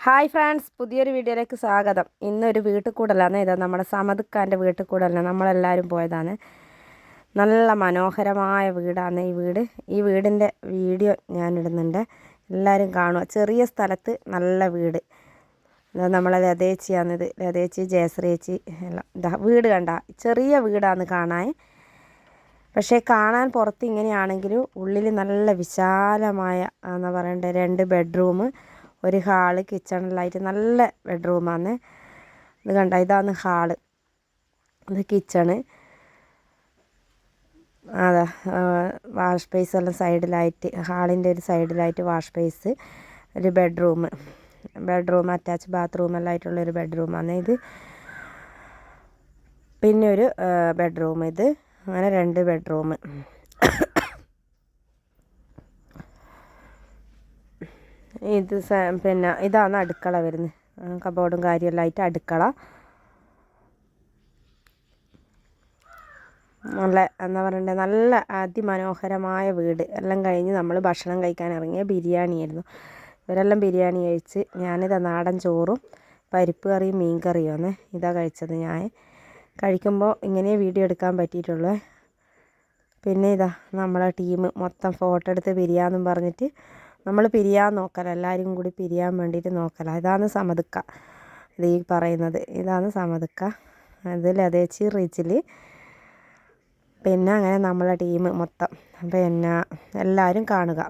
Hi friends, പുതിയൊരു വീഡിയോയിലേക്ക് സ്വാഗതം. ഇന്നൊരു വീട്ടിൽ കൂടലാണ്. ഇതാ നമ്മുടെ സമദുക്കാൻ്റെ വീട്ടിൽ കൂടലാണ് നമ്മളെല്ലാവരും പോയതാണ്. നല്ല മനോഹരമായ വീടാണ് ഈ വീടിൻ്റെ വീഡിയോ ഞാൻ ഇടുന്നുണ്ട്, എല്ലാവരും കാണുക. ചെറിയ സ്ഥലത്ത് നല്ല വീട്. ഇതാ നമ്മളെ ലതേച്ചിയാണിത്, ലതേച്ചി ജയശ്രീച്ചി എല്ലാം. ഇതാ വീട് കണ്ട, ചെറിയ വീടാണ് കാണാൻ. പക്ഷേ കാണാൻ പുറത്ത് ഇങ്ങനെയാണെങ്കിലും ഉള്ളിൽ നല്ല വിശാലമായ എന്താ പറയണ്ടേ, 2 ബെഡ്റൂം, ഒരു ഹാള്, കിച്ചണിലായിട്ട് നല്ല ബെഡ്റൂമാണ്. ഇത് കണ്ട, ഇതാണ് ഹാള്, ഇത് കിച്ചണ്. അതാ വാഷ് ബേസ് എല്ലാം സൈഡിലായിട്ട്, ഹാളിൻ്റെ ഒരു സൈഡിലായിട്ട് വാഷ് ബേസ്, ഒരു ബെഡ്റൂം അറ്റാച്ച് ബാത്റൂം എല്ലാം ആയിട്ടുള്ളൊരു ബെഡ്റൂമാണ് ഇത്. പിന്നെ ഒരു ബെഡ്റൂം, ഇത് അങ്ങനെ 2 ബെഡ്റൂം. ഇത് പിന്നെ ഇതാണ് അടുക്കള വരുന്നത്, കബോർഡും കാര്യമെല്ലാം ആയിട്ട് അടുക്കള. നല്ല എന്താ പറയണ്ടേ, നല്ല അതിമനോഹരമായ വീട്. എല്ലാം കഴിഞ്ഞ് നമ്മൾ ഭക്ഷണം കഴിക്കാൻ ഇറങ്ങിയ ബിരിയാണിയായിരുന്നു. ഇവരെല്ലാം ബിരിയാണി കഴിച്ച്, ഞാനിതാ നാടൻ ചോറും പരിപ്പ് കറിയും മീൻ കറിയുമാണ് ഇതാ കഴിച്ചത്. ഞാൻ കഴിക്കുമ്പോൾ ഇങ്ങനെ വീഡിയോ എടുക്കാൻ പറ്റിയിട്ടുള്ളൂ. പിന്നെ ഇതാ നമ്മളെ ടീം മൊത്തം ഫോട്ടോ എടുത്ത് പിരിയാമെന്നും പറഞ്ഞിട്ട് നമ്മൾ പിരിയാൻ നോക്കല, എല്ലാവരും കൂടി പിരിയാൻ വേണ്ടിയിട്ട് നോക്കല. ഇതാണ് സമദുക്ക, ഇത് ഈ പറയുന്നത് ഇതാണ് സമദുക്ക, ഇത് ലതേച്ചി, റിജിൽ, പിന്നെ അങ്ങനെ നമ്മളെ ടീം മൊത്തം. പിന്നെ എല്ലാവരും കാണുക.